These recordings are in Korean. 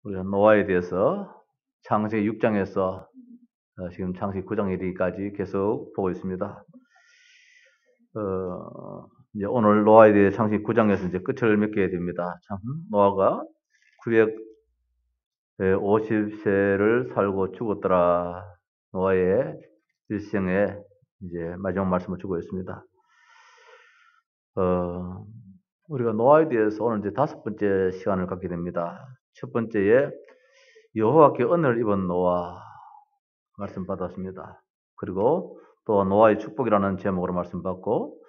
우리가 노아에 대해서 창세기 6장에서 지금 창세기 9장 이르기까지 계속 보고 있습니다. 이제 오늘 노아에 대해 창세기 9장에서 이제 끝을 맺게 됩니다. 참, 노아가 950세를 살고 죽었더라. 노아의 일생에 이제 마지막 말씀을 주고 있습니다. 우리가 노아에 대해서 오늘 이제 5번째 시간을 갖게 됩니다. 첫 번째에 여호와께 은혜를 입은 노아 말씀 받았습니다. 그리고 또 노아의 축복이라는 제목으로 말씀 받고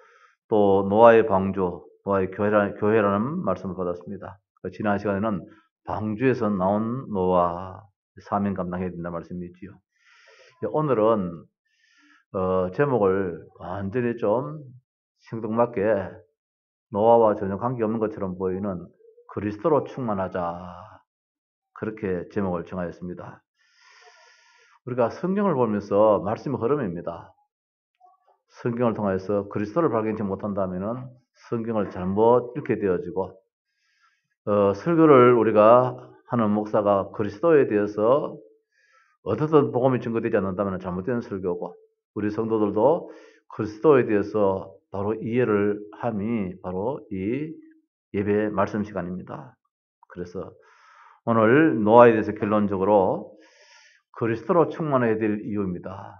또 노아의 방주, 노아의 교회라는 말씀을 받았습니다. 지난 시간에는 방주에서 나온 노아 사명 감당해야 된다는 말씀이지요. 오늘은 제목을 완전히 좀 생뚱맞게 노아와 전혀 관계없는 것처럼 보이는 그리스도로 충만하자, 그렇게 제목을 정하였습니다. 우리가 성경을 보면서 말씀의 흐름입니다. 성경을 통해서 그리스도를 발견치 못한다면 성경을 잘못 읽게 되어지고, 설교를 우리가 하는 목사가 그리스도에 대해서 어떻든 복음이 증거되지 않는다면 잘못된 설교고, 우리 성도들도 그리스도에 대해서 바로 이해를 함이 바로 이 예배 말씀 시간입니다. 그래서 오늘 노아에 대해서 결론적으로 그리스도로 충만해야 될 이유입니다.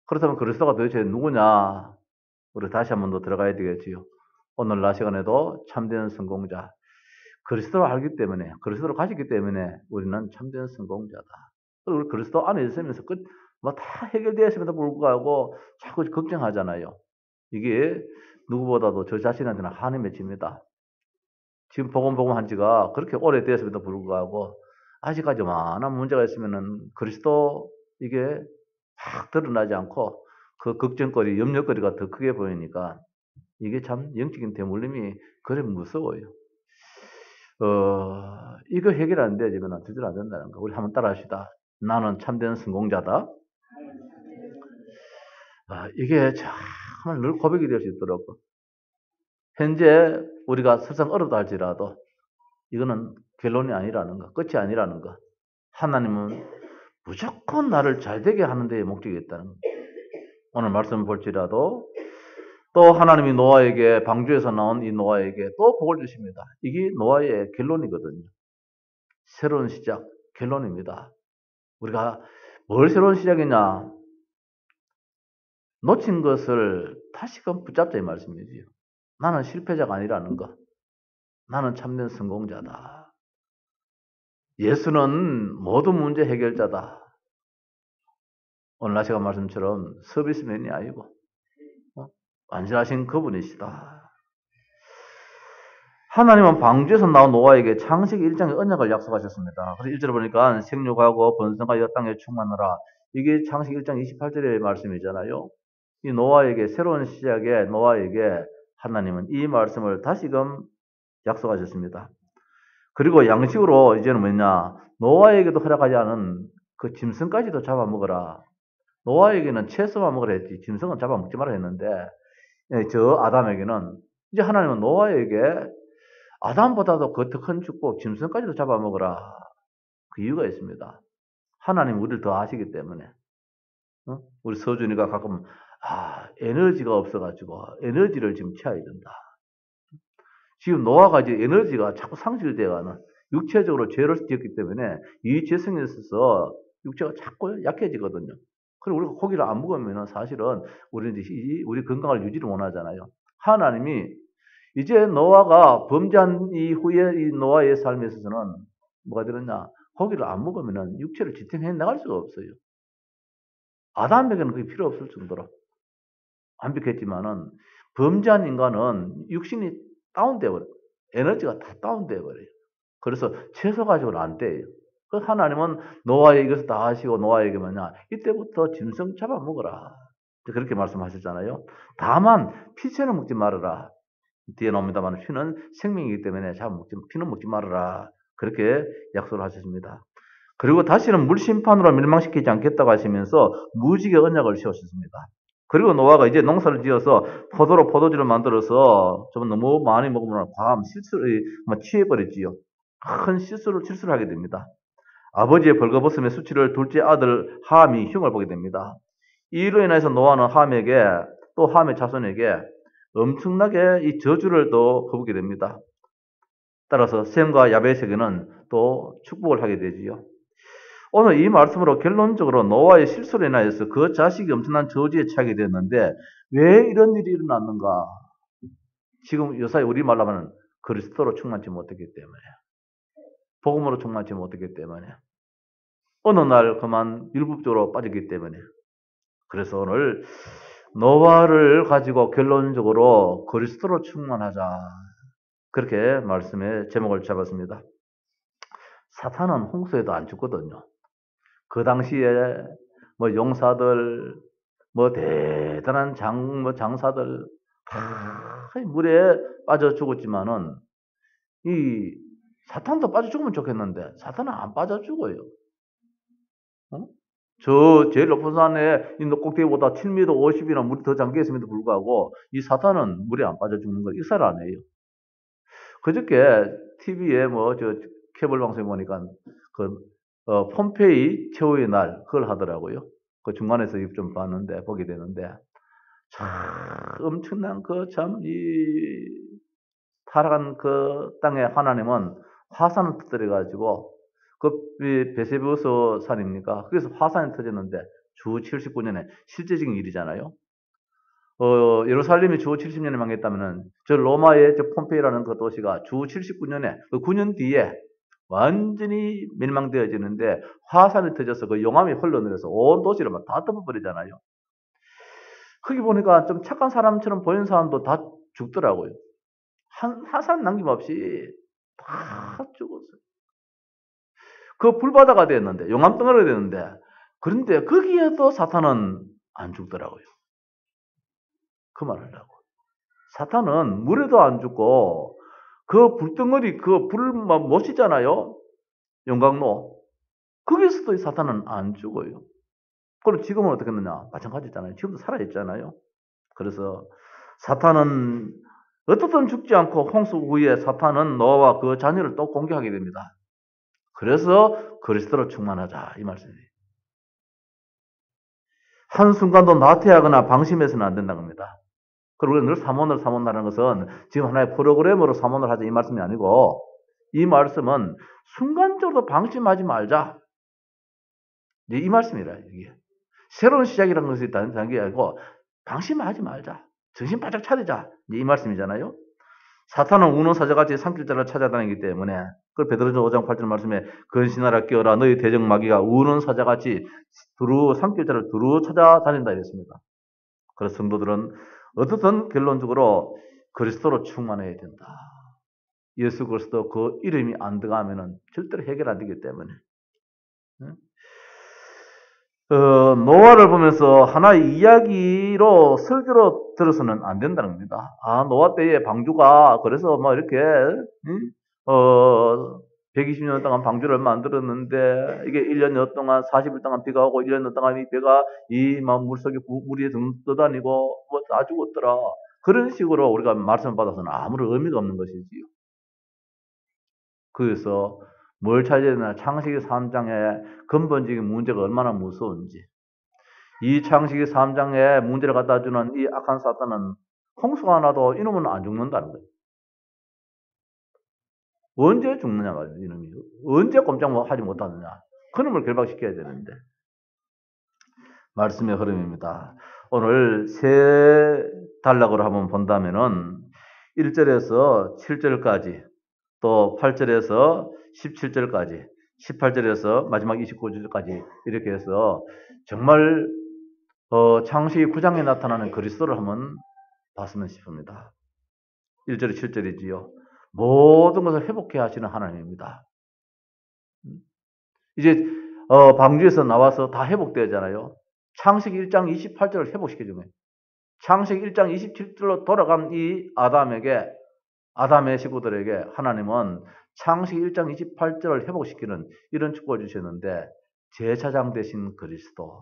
그렇다면 그리스도가 도대체 누구냐? 우리 다시 한 번 더 들어가야 되겠지요. 오늘 낮 시간에도 참된 성공자, 그리스도를 알기 때문에, 그리스도를 가졌기 때문에 우리는 참된 성공자다. 우리 그리스도 안에 있으면서 다 해결되어 있음에도 불구하고 자꾸 걱정하잖아요. 이게 누구보다도 저 자신한테는 한이 맺힙니다. 지금 복음 한 지가 그렇게 오래되었음에도 불구하고 아직까지 많은 문제가 있으면은 그리스도 이게 확 드러나지 않고 그 걱정거리, 염려거리가 더 크게 보이니까 이게 참 영적인 대물림이 그래 무서워요. 이거 해결 안 되면 제대로 안 된다는 거. 우리 한번 따라 합시다. 나는 참된 성공자다. 이게 정말 늘 고백이 될 수 있도록, 현재 우리가 설상 어렵다 할지라도 이거는 결론이 아니라는 거, 끝이 아니라는 거. 하나님은 무조건 나를 잘되게 하는 데에 목적이 있다는 거. 오늘 말씀을 볼지라도 또 하나님이 노아에게, 방주에서 나온 이 노아에게 또 복을 주십니다. 이게 노아의 결론이거든요. 새로운 시작, 결론입니다. 우리가 뭘 새로운 시작이냐? 놓친 것을 다시금 붙잡자 이 말씀이지요. 나는 실패자가 아니라는 거. 나는 참된 성공자다. 예수는 모든 문제 해결자다. 오늘 날씨가 말씀처럼 서비스맨이 아니고 완전하신 그분이시다. 하나님은 방주에서 나온 노아에게 창세기 1장의 언약을 약속하셨습니다. 그래서 1절에 보니까 생육하고 번성하여 땅에 충만하라. 이게 창세기 1장 28절의 말씀이잖아요. 이 노아에게, 새로운 시작에 노아에게 하나님은 이 말씀을 다시금 약속하셨습니다. 그리고 양식으로 이제는 뭐냐, 노아에게도 허락하지 않은 그 짐승까지도 잡아먹어라. 노아에게는 채소만 먹으라 했지 짐승은 잡아먹지 말라 했는데, 저 아담에게는, 이제 하나님은 노아에게 아담보다도 그 더 큰 축복, 짐승까지도 잡아먹어라. 그 이유가 있습니다. 하나님 우리를 더 아시기 때문에. 우리 서준이가 가끔 에너지가 없어가지고 에너지를 지금 채워야 된다. 지금 노아가 이제 에너지가 자꾸 상실되어가는, 육체적으로 죄를 지었기 때문에 이 죄성에 있어서 육체가 자꾸 약해지거든요. 그리고 우리가 고기를 안 먹으면 사실은 우리 건강을 유지를 못하잖아요. 하나님이 이제 노아가 범죄한 이후에 이 노아의 삶에 있어서는 뭐가 되느냐? 고기를 안 먹으면 육체를 지탱해 나갈 수가 없어요. 아담에게는 그게 필요 없을 정도로 완벽했지만은 범죄한 인간은 육신이 다운되어 버려요. 에너지가 다 다운되어 버려요. 그래서 채소 가지고는 안 돼요. 그 하나님은 노아의 이것을 다 하시고 노아에게 뭐냐, 이때부터 짐승 잡아먹어라, 그렇게 말씀하셨잖아요. 다만 피채는 먹지 말아라. 뒤에 나옵니다만 피는 생명이기 때문에 피는 먹지 말아라, 그렇게 약속을 하셨습니다. 그리고 다시는 물심판으로 멸망시키지 않겠다고 하시면서 무지개 언약을 세우셨습니다. 그리고 노아가 이제 농사를 지어서 포도주를 만들어서 좀 너무 많이 먹으면 과함, 실수를 취해버리지요. 큰 실수를 하게 됩니다. 아버지의 벌거벗음의 수치를 둘째 아들 함이 흉을 보게 됩니다. 이로 인해서 노아는 함에게 또 함의 자손에게 엄청나게 이 저주를 또 퍼붓게 됩니다. 따라서 셈과 야벳에게는 또 축복을 하게 되지요. 오늘 이 말씀으로 결론적으로 노아의 실수로 인하여서 그 자식이 엄청난 저주에 처하게 되었는데 왜 이런 일이 일어났는가? 지금 요사이 우리말로 하면 그리스도로 충만치 못했기 때문에, 복음으로 충만치 못했기 때문에, 어느 날 그만 율법적으로 빠졌기 때문에. 그래서 오늘 노아를 가지고 결론적으로 그리스도로 충만하자, 그렇게 말씀의 제목을 잡았습니다. 사탄은 홍수에도 안 죽거든요. 그 당시에 뭐 용사들, 뭐 대단한 장사들 다 물에 빠져 죽었지만은 이 사탄도 빠져 죽으면 좋겠는데 사탄은 안 빠져 죽어요. 어? 저 제일 높은 산에 이 꼭대기보다 7m 50이나 물이 더 잠겨 있음에도 불구하고 이 사탄은 물에 안 빠져 죽는 걸 익사를 안 해요. 그저께 TV에 뭐 저 케이블 방송에 보니까 그 폼페이 최후의 날 그걸 하더라고요. 그 중간에서 좀 봤는데 보게 되는데 참 엄청난 그 참 이 타락한 그 땅에 하나님은 화산을 터뜨려 가지고 그 베세부스 산입니까? 거기서 화산이 터졌는데 주 79년에 실제적인 일이잖아요. 예루살렘이 주 70년에 망했다면은 저 로마의 저 폼페이라는 그 도시가 주 79년에 그 9년 뒤에 완전히 멸망되어지는데 화산이 터져서 그 용암이 흘러내려서 온 도시를 막 다 덮어버리잖아요. 거기 보니까 좀 착한 사람처럼 보이는 사람도 다 죽더라고요. 한 사람 남김없이 다 죽었어요. 그 불바다가 됐는데, 용암덩어리가 됐는데, 그런데 거기에도 사탄은 안 죽더라고요. 그 말을 하고. 사탄은 물에도 안 죽고, 그 불덩어리, 그 불을 막 모시잖아요. 용광로. 거기서도 사탄은 안 죽어요. 그럼 지금은 어떻게 했느냐? 마찬가지잖아요. 지금도 살아있잖아요. 그래서 사탄은 어떻든 죽지 않고 홍수 후에 사탄은 노아와 그 자녀를 또 공격하게 됩니다. 그래서 그리스도로 충만하자 이 말씀이에요. 한순간도 나태하거나 방심해서는 안 된다는 겁니다. 그리고 늘 사모하는 것은 지금 하나의 프로그램으로 사모를 하자 이 말씀이 아니고 이 말씀은 순간적으로 방심하지 말자. 이 말씀이라 이게. 새로운 시작이라는 것이 다른 게 아니고 방심하지 말자. 정신 바짝 차리자. 이 말씀이잖아요. 사탄은 우는 사자같이 산길자를 찾아다니기 때문에 그 베드로전서 5장 8절 말씀에 근신하라 깨어라 너희 대적 마귀가 우는 사자같이 산길자를 두루 찾아다닌다 이랬습니다. 그래서 성도들은 어떻든 결론적으로 그리스도로 충만해야 된다. 예수 그리스도 그 이름이 안 들어가면은 절대로 해결 안 되기 때문에. 노아를 보면서 하나의 이야기로 설교로 들어서는 안 된다는 겁니다. 노아 때의 방주가 그래서 뭐 이렇게 120년 동안 방주를 만들었는데 이게 1년 동안 40일 동안 비가 오고 1년 동안 이 배가 막 물속에 물이 떠다니고 뭐 다 죽었더라. 그런 식으로 우리가 말씀을 받아서는 아무런 의미가 없는 것이지요. 그래서 뭘 찾아야 되나? 창세기 3장의 근본적인 문제가 얼마나 무서운지. 이 창세기 3장에 문제를 갖다 주는 이 악한 사탄은 홍수가 나도 이놈은 안 죽는다는 거예요. 언제 죽느냐 말이에요. 이놈이. 언제 꼼짝 하지 못하느냐. 그놈을 결박시켜야 되는데. 말씀의 흐름입니다. 오늘 세 단락으로 한번 본다면은 1절에서 7절까지 또 8절에서 17절까지 18절에서 마지막 29절까지 이렇게 해서 정말 창세기 9장에 나타나는 그리스도를 한번 봤으면 싶습니다. 1절에 7절이지요. 모든 것을 회복해 하시는 하나님입니다. 이제 방주에서 나와서 다 회복되잖아요. 창세기 1장 28절을 회복시켜준 거예요. 창세기 1장 27절로 돌아간 이 아담의 식구들에게 하나님은 창세기 1장 28절을 회복시키는 이런 축복을 주셨는데 제사장 되신 그리스도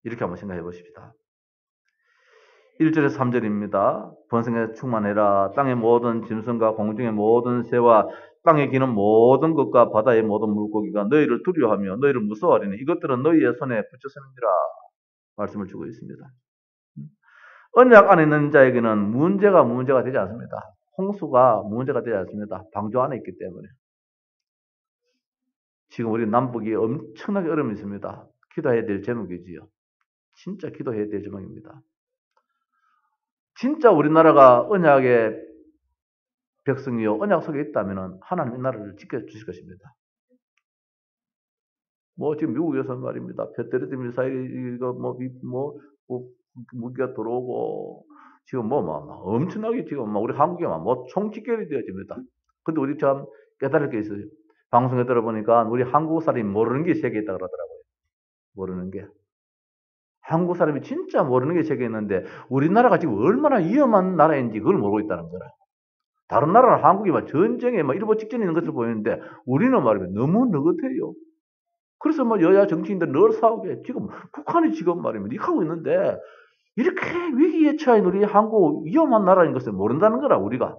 이렇게 한번 생각해 보십시다. 1절에서 3절입니다. 번성에 충만해라. 땅의 모든 짐승과 공중의 모든 새와 땅에 기는 모든 것과 바다의 모든 물고기가 너희를 두려워하며 너희를 무서워하리니 이것들은 너희의 손에 붙였음이니라 말씀을 주고 있습니다. 언약 안에 있는 자에게는 문제가 되지 않습니다. 홍수가 문제가 되지 않습니다. 방주 안에 있기 때문에. 지금 우리 남북이 엄청나게 어려움이 있습니다. 기도해야 될 제목이지요. 진짜 기도해야 될 제목입니다. 진짜 우리나라가 언약의 백성이요 언약 속에 있다면 하나님 이 나라를 지켜주실 것입니다. 뭐 지금 미국에서 말입니다. 페트리드 미사일이 이거 무기가 들어오고 지금 엄청나게 지금 우리 한국에 총집결이 되어집니다. 근데 우리 참 깨달을 게 있어요. 방송에 들어보니까 우리 한국 사람이 모르는 게 세계에 있다 그러더라고요. 모르는 게. 한국 사람이 진짜 모르는 게 세계에 있는데 우리나라가 지금 얼마나 위험한 나라인지 그걸 모르고 있다는 거라. 다른 나라는 한국이 전쟁에 일보 직전에 있는 것을 보이는데 우리는 말이면 너무 느긋해요. 그래서 여야 정치인들 늘 싸우게 지금 북한이 지금 말입니다. 이렇게 하고 있는데 이렇게 위기에 처한 우리 한국 위험한 나라인 것을 모른다는 거라 우리가.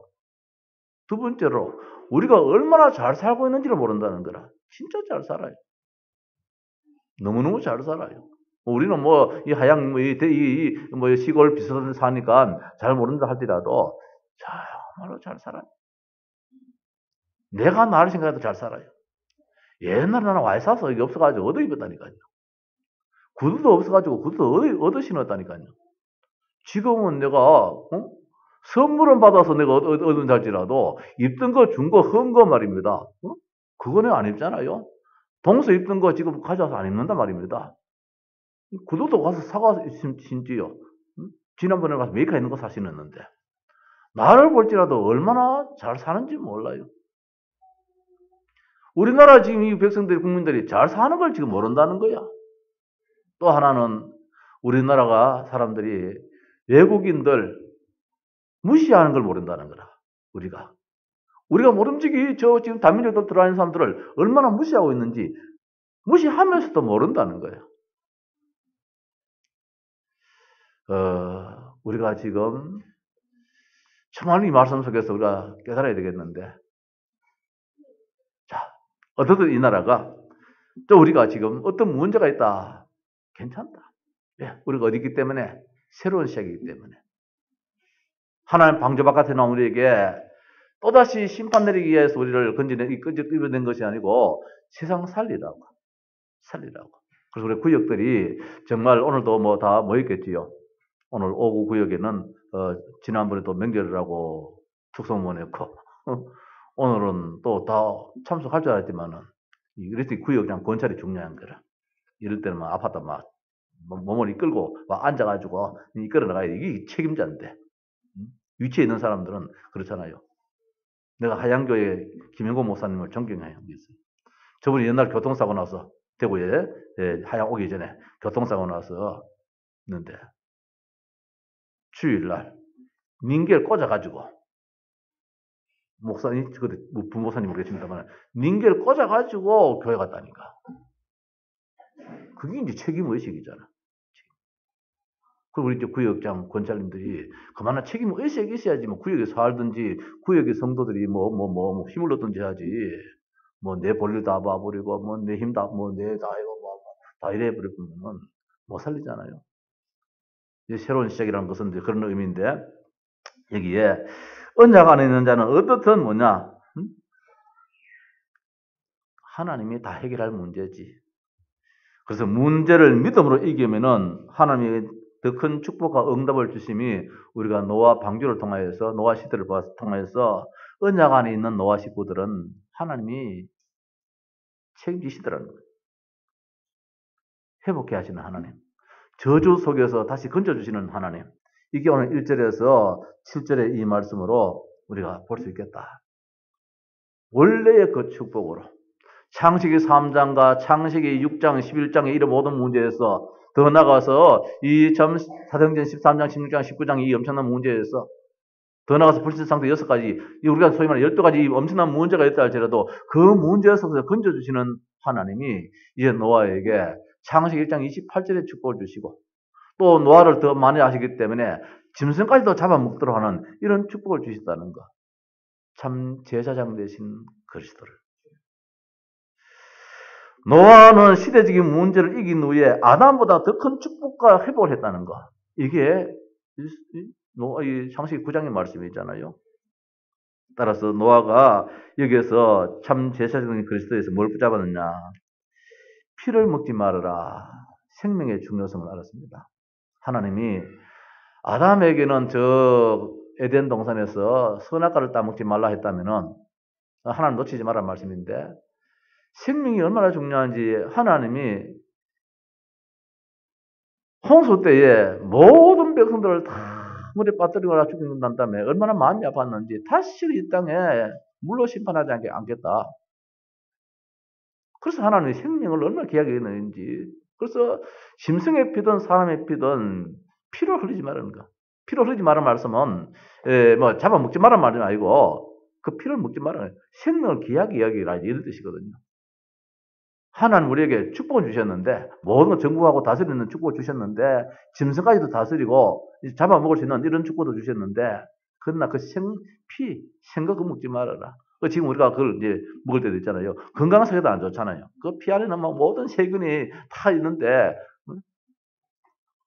두 번째로 우리가 얼마나 잘 살고 있는지를 모른다는 거라. 진짜 잘 살아요. 너무너무 잘 살아요. 우리는 이 하양 시골 비슷한 데 사니까 잘 모른다 할지라도 정말로 잘 살아요. 내가 나를 생각해도 잘 살아요. 옛날에 나는 와이 사서 이게 없어가지고 얻어 입었다니까요. 구두도 없어가지고 구두도 얻어 신었다니까요. 지금은 내가 선물은 받아서 내가 얻은 잘지라도 입던 거 준 거 헌 거 말입니다. 그거는 안 입잖아요. 동서 입던 거 지금 가져와서 안 입는단 말입니다. 구두도 가서 사가 신지요. 지난번에 가서 메이커 있는 거 사 신었는데 나를 볼지라도 얼마나 잘 사는지 몰라요. 우리나라 지금 이 백성들이 국민들이 잘 사는 걸 지금 모른다는 거야. 또 하나는 우리나라가 사람들이 외국인들 무시하는 걸 모른다는 거라. 우리가 모름지기 지금 다민족들 들어가는 사람들을 얼마나 무시하고 있는지 무시하면서도 모른다는 거예요. 우리가 지금 정말 이 말씀 속에서 우리가 깨달아야 되겠는데, 자, 어떻든 이 나라가 또 우리가 지금 어떤 문제가 있다. 괜찮다. 예, 우리가 어디 있기 때문에 새로운 시작이기 때문에 하나님 방주 바깥에 나온 우리에게 또다시 심판 내리기 위해서 우리를 끌어낸 것이 아니고 세상 살리라고. 그래서 우리 구역들이 정말 오늘도 다 모였겠지요. 오늘 오구 구역에는 지난번에도 명절이라고 축성문했고 오늘은 또 다 참석할 줄 알았지만은 이래서 구역장 건찰이 중요한 거라. 이럴 때는 아파트 몸을 이끌고 앉아가지고 이끌어 나가야 돼. 이게 책임자인데 위치에 있는 사람들은 그렇잖아요. 내가 하양교회 김영곤 목사님을 존경해요. 저분이 옛날 교통사고 나서 대구에 하양 오기 전에 교통사고 나서 있는데 주일날 닌겔 꽂아가지고 목사님 부목사님 모르겠습니다만 닌겔 꽂아가지고 교회 갔다니까. 그게 이제 책임의식이잖아. 그리고 우리 이제 구역장 권찰님들이 그만한 책임의식이 있어야지 구역에 살든지 구역의 성도들이 힘을 얻든지 하지 내 볼일 다 봐버리고 내 힘 다 내 다 이거 다 이래 버리면 못 살리잖아요. 이제 새로운 시작이라는 것은 이제 그런 의미인데 여기에 언약 안에 있는 자는 어떻든 뭐냐 하나님이 다 해결할 문제지. 그래서 문제를 믿음으로 이기면은 하나님이 더 큰 축복과 응답을 주심이 우리가 노아 방주를 통하여서 노아 시대를 통하여서 언약 안에 있는 노아 식구들은 하나님이 책임지시더라는 거예요. 회복해 하시는 하나님. 저주 속에서 다시 건져주시는 하나님. 이게 오늘 1절에서 7절의 이 말씀으로 우리가 볼 수 있겠다. 원래의 그 축복으로 창세기 3장과 창세기 6장, 11장의 이런 모든 문제에서 더 나가서 이 사도행전 13장, 16장, 19장 이 엄청난 문제에서 더 나가서 불신상태 6가지, 우리가 소위 말하는 12가지 엄청난 문제가 있다 할지라도 그 문제 속에서 건져주시는 하나님이 이제 노아에게 창세기 1장 28절에 축복을 주시고 또 노아를 더 많이 하시기 때문에 짐승까지도 잡아먹도록 하는 이런 축복을 주셨다는 것. 참 제사장 되신 그리스도를. 노아는 시대적인 문제를 이긴 후에 아담보다 더 큰 축복과 회복을 했다는 거. 이게 노아의 창세기 9장의 말씀이잖아요. 따라서 노아가 여기에서 참 제사장인 그리스도에서 뭘 붙잡았느냐. 피를 먹지 말아라. 생명의 중요성을 알았습니다. 하나님이 아담에게는 저 에덴 동산에서 선악과를 따먹지 말라 했다면은 하나님 놓치지 말라는 말씀인데 생명이 얼마나 중요한지 하나님이 홍수 때에 모든 백성들을 다 물에 빠뜨리거나 죽인단 다음에 얼마나 마음이 아팠는지 다시 이 땅에 물로 심판하지 않겠다. 그래서 하나님이 생명을 얼마나 귀하게 여기는지. 그래서 짐승의 피든 사람의 피든 피를 흘리지 말라는 거. 피를 흘리지 말라는 말씀은 뭐 잡아먹지 말라는 말이 아니고 그 피를 먹지 말라는 거예요. 생명을 귀하게 여기라 이런 뜻이거든요. 하나님 우리에게 축복을 주셨는데 모든 걸 정복하고 다스리는 축복을 주셨는데 짐승까지도 다스리고 잡아먹을 수 있는 이런 축복도 주셨는데 그러나 그 생거 그 먹지 말아라. 지금 우리가 그걸 이제 먹을 때도 있잖아요. 건강한 세계도 안 좋잖아요. 그 피 안에는 막 모든 세균이 다 있는데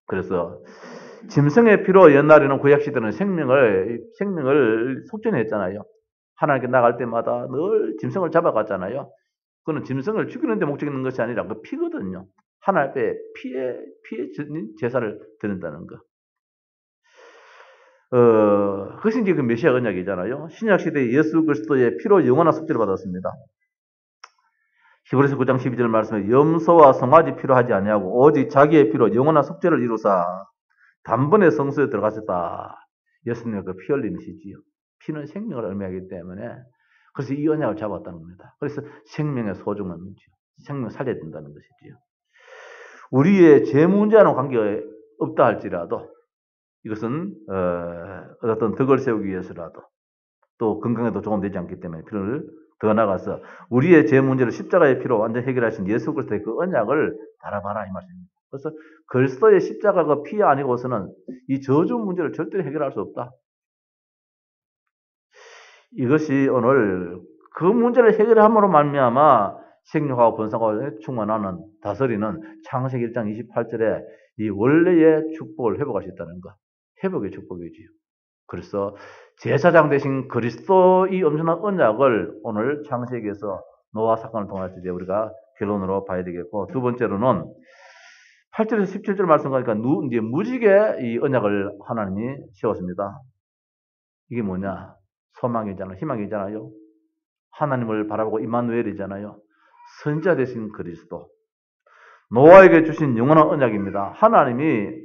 그래서 짐승의 피로 옛날에는 구약시대는 생명을 속전했잖아요. 하나님께 나갈 때마다 늘 짐승을 잡아갔잖아요. 그거는 짐승을 죽이는 데 목적이 있는 것이 아니라 그 피거든요. 하나님 앞에 피에 제사를 드린다는 거. 그것이 이제 그 메시아 언약이잖아요. 신약 시대에 예수 그리스도의 피로 영원한 속죄를 받았습니다. 히브리서 9장 12절 말씀에 염소와 송아지 피로 하지 아니하고 오직 자기의 피로 영원한 속죄를 이루사 단번에 성소에 들어가셨다. 예수님의 그 피 흘림이시지요. 피는 생명을 의미하기 때문에 그래서 이 언약을 잡았다는 겁니다. 그래서 생명의 소중함이지요. 생명을 살려야 된다는 것이지요. 우리의 죄 문제와는 관계가 없다 할지라도 이것은 어떤 덕을 세우기 위해서라도 또 건강에도 조금 되지 않기 때문에 피를 더 나가서 우리의 죄 문제를 십자가의 피로 완전히 해결하신 예수 그리스도의 그 언약을 바라봐라 이 말씀입니다. 그래서 그리스도의 십자가가 피 아니고서는 이 저주 문제를 절대로 해결할 수 없다. 이것이 오늘 그 문제를 해결함으로 말미암아 생육하고 번성하고 충만하는 다스리는 창세기 1장 28절에 이 원래의 축복을 회복할 수 있다는 것. 회복의 축복이지요. 그래서 제사장 대신 그리스도의 엄청난 언약을 오늘 창세기에서 노아 사건을 통해서 이제 우리가 결론으로 봐야 되겠고, 두 번째로는 8절에서 17절 말씀 가니까 이제 무지개 이 언약을 하나님이 세웠습니다. 이게 뭐냐? 소망이잖아요. 희망이잖아요. 하나님을 바라보고 임마누엘이잖아요. 선지자 되신 그리스도. 노아에게 주신 영원한 언약입니다. 하나님이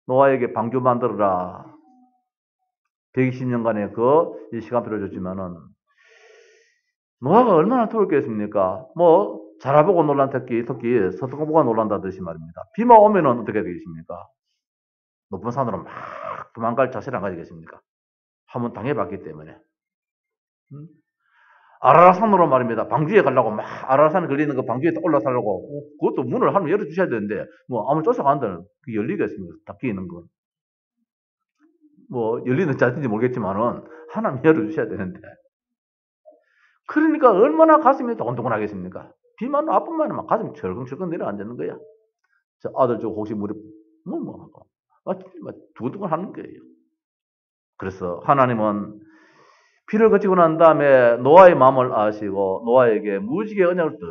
노아에게 방주 만들어라. 120년간의 그 시간표를 줬지만은 노아가 얼마나 두렵겠습니까? 뭐 자라보고 놀란 특히 서통보가 놀란다듯이 말입니다. 비만 오면은 어떻게 되겠습니까? 높은 산으로 막 도망갈 자세를 안 가지겠습니까? 한번 당해봤기 때문에. 아라라산으로 말입니다. 방주에 가려고 막 아라라산에 걸리는 그 방주에 올라서려고 그것도 문을 하면 열어주셔야 되는데 뭐 아무리 쫓아간다는 그게 열리겠습니까? 닫혀 있는 건. 뭐 열리는 자인지 모르겠지만은 하나님 열어주셔야 되는데. 그러니까 얼마나 가슴이 도근도근하겠습니까? 비만 아픈만 막 가슴이 철컹철컹 내려앉는 거야. 저 아들 저 혹시 물에 하고 막 두근두근 하는 거예요. 그래서 하나님은 피를 거치고 난 다음에 노아의 마음을 아시고 노아에게 무지개 언약을 뚝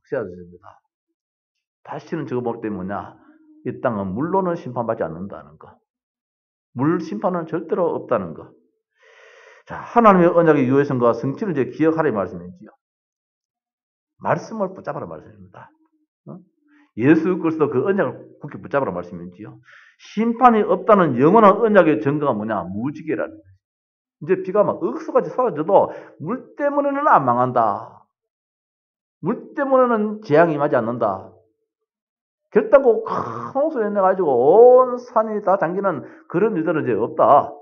세워주십니다. 다시는 저거 볼 때 뭐냐? 이 땅은 물로는 심판받지 않는다는 거. 물 심판은 절대로 없다는 거. 자, 하나님의 언약의 유효성과 성취를 이제 기억하라 이 말씀이지요. 말씀을 붙잡으라 말씀입니다. 예수 그리스도 그 언약을 굳게 붙잡으라 말씀이지요. 심판이 없다는 영원한 언약의 증거가 뭐냐? 무지개라는 거예요. 이제 비가 막 억수같이 쏟아져도 물 때문에는 안 망한다. 물 때문에는 재앙이 임하지 않는다. 결단코 큰 홍수를 내가지고 온 산이 다 잠기는 그런 일들은 이제 없다.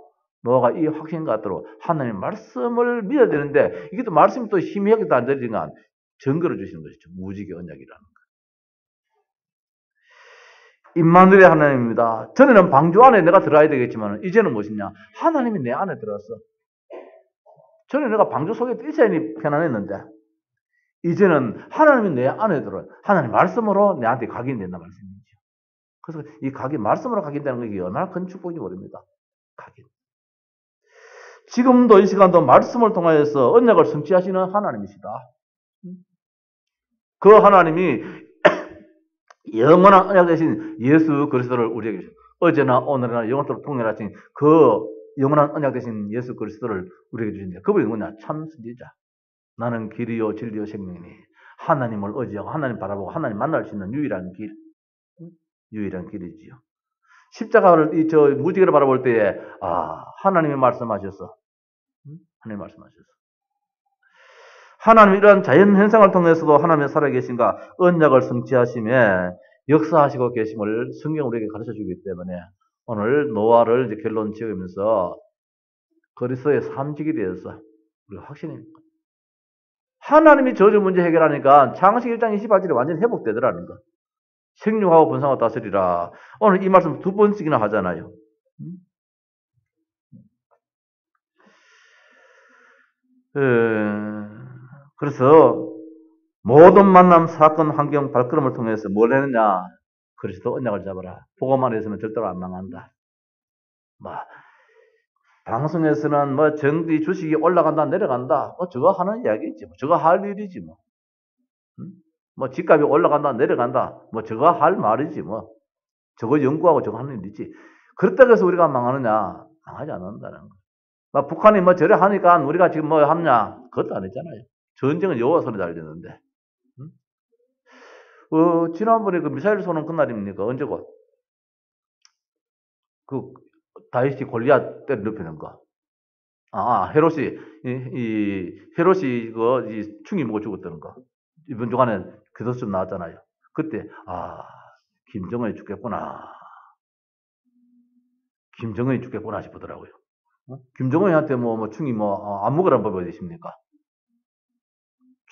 너가 이 확신 갖도록 하나님의 말씀을 믿어야 되는데 이게 또 말씀이 또 희미하게도 안 되니까 증거를 주시는 것이죠. 무지개 언약이라는 거. 임마누엘의 하나님입니다. 전에는 방주 안에 내가 들어가야 되겠지만 이제는 무엇이냐? 하나님이 내 안에 들어왔어. 전에 내가 방주 속에 있어야 편안했는데 이제는 하나님이 내 안에 들어요. 하나님 말씀으로 내한테 각인된다 말씀이죠. 그래서 이 각인, 말씀으로 각인되는 게 얼마나 큰 축복인지 모릅니다. 각인. 지금도 이 시간도 말씀을 통하여서 언약을 성취하시는 하나님이시다. 그 하나님이 영원한 언약 되신 예수 그리스도를 우리에게 주셨다. 어제나 오늘이나 영원토록 통일하신 그 영원한 언약 되신 예수 그리스도를 우리에게 주신다. 그분이 누구냐? 참 선지자. 나는 길이요 진리요 생명이니 하나님을 의지하고 하나님 바라보고 하나님 만날 수 있는 유일한 길, 유일한 길이지요. 십자가를 저 무지개를 바라볼 때에 하나님이 말씀하셔서 하나님 말씀하셔서 하나님 이러한 자연 현상을 통해서도 하나님의 살아계신가 언약을 성취하심에 역사하시고 계심을 성경 우리에게 가르쳐 주기 때문에 오늘 노아를 이제 결론 지으면서 그리스도의 삼직에 대해서 우리가 확신입니다. 하나님이 저주 문제 해결하니까 창세기 1장 28절이 완전히 회복되더라는 거. 생육하고 번성하고 다스리라. 오늘 이 말씀 두 번씩이나 하잖아요. 그래서 모든 만남, 사건, 환경, 발걸음을 통해서 뭘 했느냐? 그리스도 언약을 잡아라. 복음 안에서는 절대로 안 망한다. 방송에서는 정기 주식이 올라간다, 내려간다. 저거 하는 이야기지. 저거 할 일이지. 집값이 올라간다, 내려간다. 저거 할 말이지. 저거 연구하고 저거 하는 일이지. 그렇다고 해서 우리가 망하느냐? 망하지 않는다는 거. 북한이 저래 하니까 우리가 지금 하느냐? 그것도 아니잖아요. 전쟁은 여호와 손에 달렸는데. 지난번에 그 미사일 쏘는 그날입니까? 언제고? 다윗이 골리앗 때려 눕히는 거. 헤롯이, 헤롯이 충이 먹어 죽었다는 거. 이번 주간에 교도소 좀 나왔잖아요. 그때, 김정은이 죽겠구나. 김정은이 죽겠구나 싶더라고요. 김정은한테 충이 안 먹으라는 법이 어디 있습니까?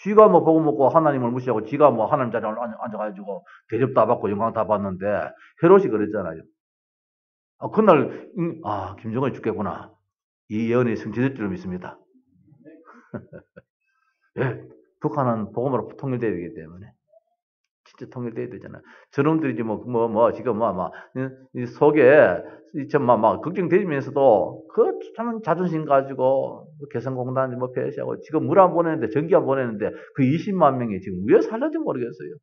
쥐가 보고 먹고 하나님을 무시하고 지가 하나님 자리에 앉아가지고 대접도 안 받고 영광 다 받는데 헤롯이 그랬잖아요. 그날 김정은이 죽겠구나. 이 예언이 성취될 줄 믿습니다. 예, 북한은 복음으로 통일돼야 되기 때문에 진짜 통일돼야 되잖아요. 저놈들이 지금 이 속에 걱정되면서도 참 자존심 가지고 개성공단 폐쇄하고 지금 물 안 보내는데 전기 안 보내는데 그 20만 명이 지금 왜 살는지 모르겠어요.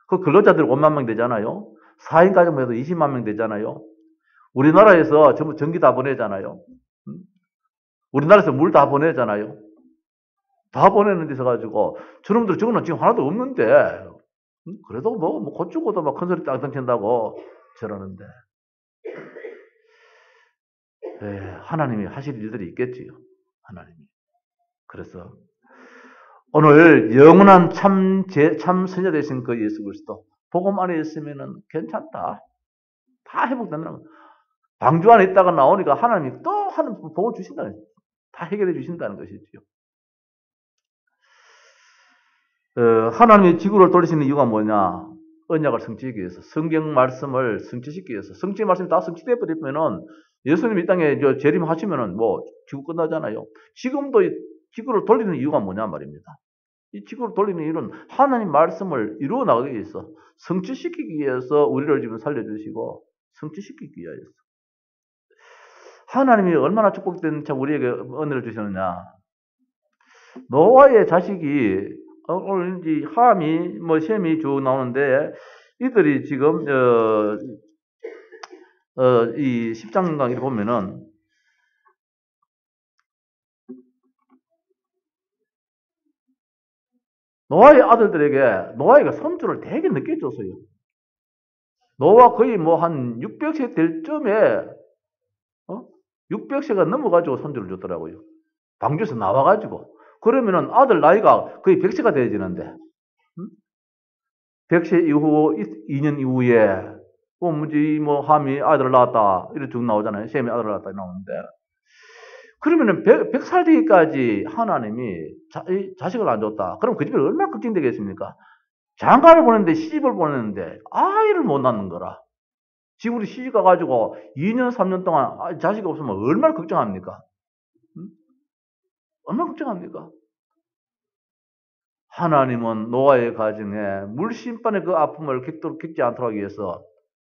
그 근로자들 5만 명 되잖아요. 4인 가정만 해도 20만 명 되잖아요. 우리나라에서 전부 전기 다 보내잖아요. 우리나라에서 물 다 보내잖아요. 다 보내는 데서 가지고 저놈들 저거는 지금 하나도 없는데 그래도 곧 죽어도 큰 소리 땅땅 친다고 저러는데 하나님이 하실 일들이 있겠지요. 하나님이. 그래서 오늘 영원한 참 선자 되신 그 예수 그리스도 복음 안에 있으면은 괜찮다. 다 회복된다는 거. 방주 안에 있다가 나오니까 하나님이 또 하는 복을 주신다는 거죠. 다 해결해 주신다는 것이지요. 하나님이 지구를 돌리시는 이유가 뭐냐? 언약을 성취하기 위해서, 성경 말씀을 성취시키기 위해서. 성취 말씀이 다 성취되어 버리면은 예수님이 이 땅에 재림하시면은 지구 끝나잖아요. 지금도 이 지구를 돌리는 이유가 뭐냐 말입니다. 이 지구를 돌리는 이유는 하나님 말씀을 이루어 나가기 위해서, 성취시키기 위해서 우리를 지금 살려주시고 성취시키기 위해서. 하나님이 얼마나 축복된 참 우리에게 은혜를 주시느냐. 노아의 자식이 오늘 이제 함이 셈이 쭉 나오는데 이들이 지금 이 10장 강의를 보면은 노아의 아들들에게 노아가 손주를 되게 늦게 줬어요. 노아 거의 한 600세 될 쯤에 600세가 넘어가지고 손주를 줬더라고요. 방주에서 나와가지고. 그러면은 아들 나이가 거의 100세가 되어지는데 100세 이후 2년 이후에 함이 아들을 낳았다 이렇게 쭉 나오잖아요. 셈이 아들을 낳았다 나오는데 그러면은 100살 되기까지 하나님이 자식을 안 줬다. 그럼 그 집에 얼마나 걱정되겠습니까? 장가를 보냈는데 시집을 보냈는데 아이를 못 낳는 거라. 지금 우리 시집 가가지고 2년 3년 동안 자식이 없으면 얼마나 걱정합니까? 얼마나 걱정합니까? 하나님은 노아의 가정에 물심판의 그 아픔을 겪지 않도록 하기 위해서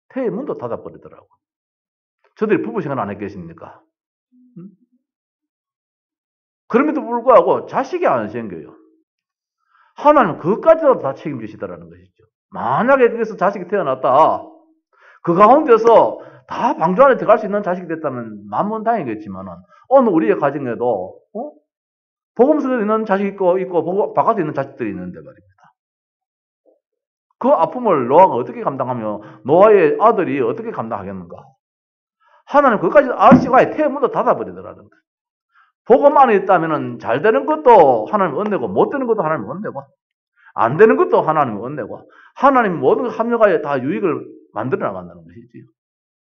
태의 문도 닫아버리더라고. 저들이 부부 생활 안 했겠습니까? 그럼에도 불구하고 자식이 안 생겨요. 하나님은 그것까지도 다 책임지시더라는 것이죠. 만약에 거기서 자식이 태어났다. 그 가운데서 다 방주 안에 들어갈 수 있는 자식이 됐다면 만문다행이겠지만은 오늘 우리의 가정에도 복음 속에 있는 자식이 있고 바깥에 있는 자식들이 있는데 말입니다. 그 아픔을 노아가 어떻게 감당하며 노아의 아들이 어떻게 감당하겠는가? 하나님 그것까지 아시고 아예 태문도 닫아버리더라는 거예요. 복음 안에 있다면 잘 되는 것도 하나님 은혜고 못 되는 것도 하나님 은혜고 안 되는 것도 하나님 은혜고 하나님 모든 합력하여 다 유익을 만들어 나간다는 것이지요.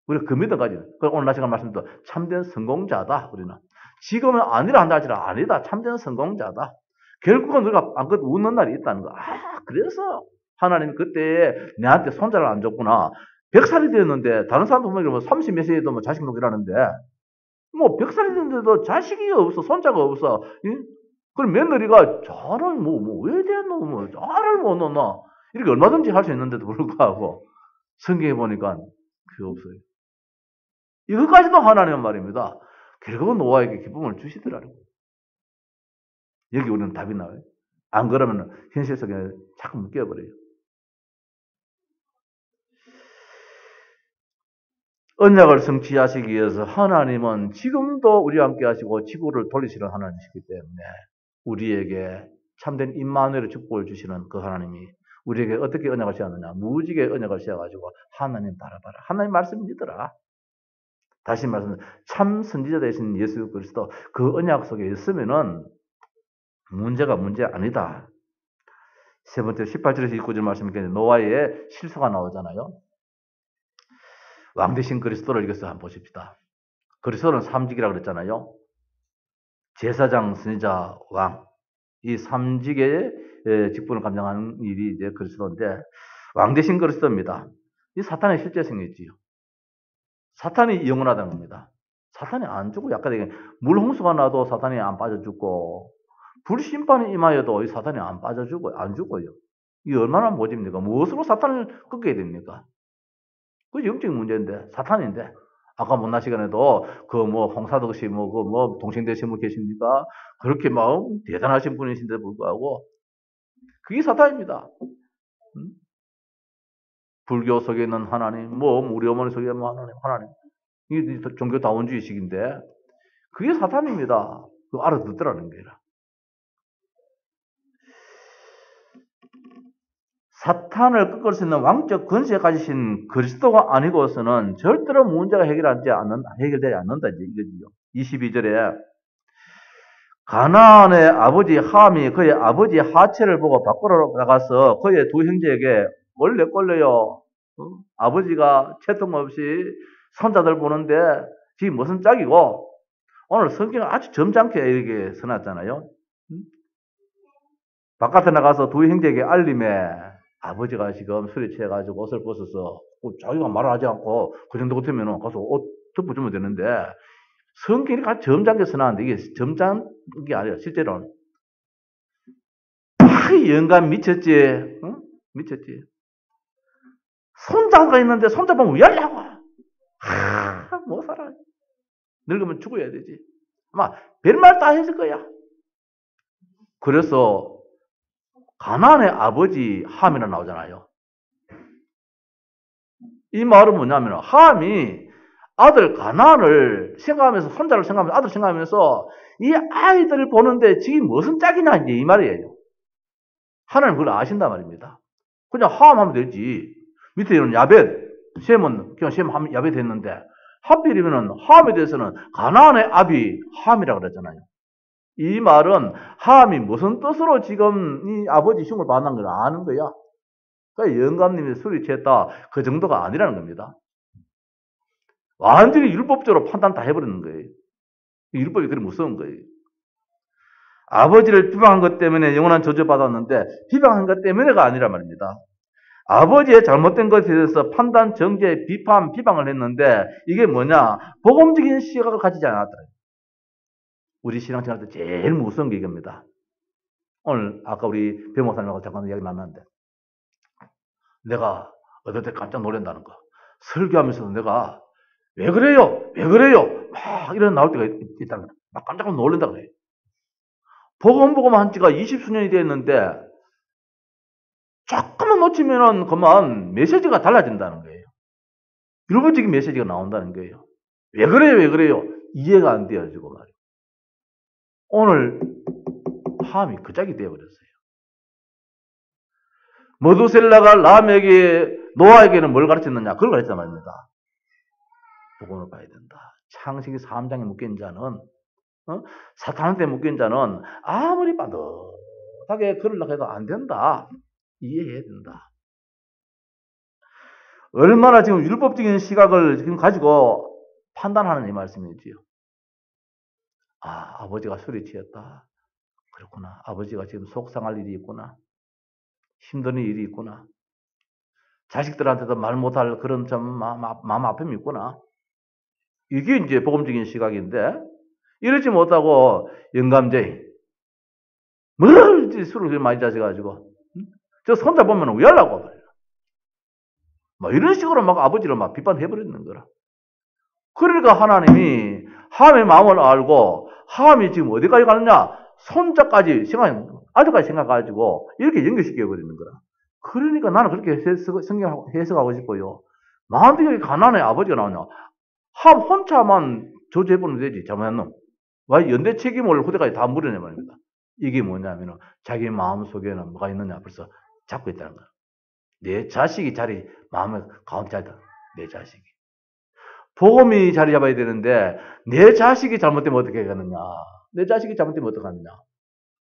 우리가 그 믿음 가지고 오늘 날 시간 말씀도 참된 성공자다. 우리는 지금은 아니라 한다 할지라 아니다. 참된 성공자다. 결국은 우리가 안끝 웃는 날이 있다는 거. 그래서 하나님이 그때 내한테 손자를 안 줬구나. 100살이 되었는데 다른 사람도 보면 30몇 세에도 뭐 자식 놓기라는데 뭐 100살이 됐는데도 자식이 없어. 손자가 없어. 그럼 며느리가 저를 왜 됐노? 저를 못 넣나? 이렇게 얼마든지 할 수 있는데도 불구하고 성경에 보니까 그게 없어요. 이것까지도 하나님은 말입니다. 결국은 노아에게 기쁨을 주시더라는 거예요. 여기 우리는 답이 나와요. 안 그러면 현실 속에 자꾸 묶여버려요. 언약을 성취하시기 위해서 하나님은 지금도 우리와 함께 하시고 지구를 돌리시는 하나님이시기 때문에 우리에게 참된 임마누엘의 축복을 주시는 그 하나님이 우리에게 어떻게 언약을 씌웠느냐. 무지개 언약을 씌워가지고 하나님 바라봐라. 하나님 말씀 믿어라. 다시 말씀, 참 선지자 되신 예수 그리스도 그 언약 속에 있으면은 문제가 문제 아니다. 세 번째 18절에서 29절 말씀이니까 노아의 실수가 나오잖아요. 왕 대신 그리스도를 이겨서 한번 보십시다. 그리스도는 삼직이라고 그랬잖아요. 제사장, 선지자, 왕. 이 삼직의 직분을 감당하는 일이 이제 그리스도인데 왕 대신 그리스도입니다. 이 사탄의 실제성이지요. 사탄이 영원하다는 겁니다. 사탄이 안 죽고 약간 물홍수가 나도 사탄이 안 빠져 죽고 불심판이 임하여도 이 사탄이 안 빠져 안 죽어요. 이게 얼마나 모집입니까? 무엇으로 사탄을 꺾게 됩니까? 그 영적인 문제인데 사탄인데 아까 못난 시간에도 홍사덕 씨 동생대 신부 계십니까? 그렇게 대단하신 분이신데 불구하고 그게 사탄입니다. 불교 속에 있는 하나님, 우리 어머니 속에 있는 하나님. 이게 종교 다원주의식인데, 그게 사탄입니다. 그거 알아듣더라는 거예요. 사탄을 꺾을 수 있는 왕적 권세 가지신 그리스도가 아니고서는 절대로 문제가 해결되지 않는다, 이거지요. 22절에, 가나안의 아버지 함이 그의 아버지 하체를 보고 밖으로 나가서 그의 두 형제에게 원래 꼴려요. 아버지가 채통 없이 손자들 보는데 지금 무슨 짝이고 오늘 성경을 아주 점잖게 이렇게 써놨잖아요. 바깥에 나가서 두 형제에게 알림에 아버지가 지금 술에 취해가지고 옷을 벗어서 자기가 말을 하지 않고 그 정도 같으면 가서 옷 덮어주면 되는데 성경이 아주 점잖게 써놨는데 이게 점잖은 게 아니라 실제로는 영감 미쳤지. 응? 미쳤지. 손자가 있는데 손자 보면 왜 하려고? 못 살아. 늙으면 죽어야 되지. 아마 별말 다 했을 거야. 그래서 가나안의 아버지 함이라 나오잖아요. 이 말은 뭐냐면 함이 아들 가나안을 생각하면서 손자를 생각하면서 아들 생각하면서 이 아이들을 보는데 지금 무슨 짝이냐 이제 이 말이에요. 하나님 그걸 아신단 말입니다. 그냥 함 하면 되지. 밑에 있는 야벳, 셈은 그냥 셈 야벳 했는데 하필이면 함에 대해서는 가나안의 아비 함이라고 그랬잖아요. 이 말은 함이 무슨 뜻으로 지금 이 아버지 흉을 받는 걸 아는 거야. 그러니까 영감님이 술이 취했다 그 정도가 아니라는 겁니다. 완전히 율법적으로 판단 다 해버리는 거예요. 율법이 그리 무서운 거예요. 아버지를 비방한 것 때문에 영원한 저주받았는데 비방한 것 때문에가 아니란 말입니다. 아버지의 잘못된 것에 대해서 판단, 정죄, 비판, 비방을 했는데 이게 뭐냐? 복음적인 시각을 가지지 않았더래요. 우리 신앙생활 때 제일 무서운 게 이겁니다. 오늘 아까 우리 배 목사님하고 잠깐 이야기 나눴는데 내가 어떨 때 깜짝 놀란다는 거. 설교하면서도 내가 왜 그래요? 왜 그래요? 막 이런 나올 때가 있다는 거야. 막 깜짝 놀란다 그래. 복음 한 지가 20수년이 됐는데 조금만 놓치면은 그만 메시지가 달라진다는 거예요. 일반적인 메시지가 나온다는 거예요. 왜 그래요? 왜 그래요? 이해가 안 되어지고 말이에요. 오늘 함이 그 짝이 되어버렸어요. 머두셀라가 람에게 노아에게는 뭘 가르쳤느냐? 그걸 가르쳤단 말입니다. 복음을 봐야 된다. 창세기 3장에 묶인 자는 사탄한테 묶인 자는 아무리 빠듯하게 그러려고 해도 안 된다. 이해해야 된다. 얼마나 지금 율법적인 시각을 지금 가지고 판단하는 이 말씀이지요. 아, 아버지가 술이 취했다. 그렇구나. 아버지가 지금 속상할 일이 있구나. 힘든 일이 있구나. 자식들한테도 말 못할 그런 좀 마음 아픔이 있구나. 이게 이제 복음적인 시각인데, 이러지 못하고 영감쟁이. 뭘 술을 많이 자셔가지고. 저 손자 보면 왜 하려고 말이야. 뭐 이런 식으로 막 아버지를 막 비판해버리는 거라. 그러니까 하나님이 함의 마음을 알고 함이 지금 어디까지 가느냐? 손자까지 아들까지 생각가지고 이렇게 연결시켜버리는 거라. 그러니까 나는 그렇게 성경 해석하고 싶어요. 마음대로 가난해 아버지가 나오냐? 함 혼자만 저주해보면 되지. 잘못했노? 왜 연대 책임을 후대까지 다 물으냐 말입니다. 이게 뭐냐면 자기 마음속에는 뭐가 있느냐 벌써 잡고 있다는 거야. 내 자식이 마음의 가운데 자리다. 내 자식이. 복음이 자리 잡아야 되는데 내 자식이 잘못되면 어떻게 하겠느냐. 내 자식이 잘못되면 어떻게 하느냐.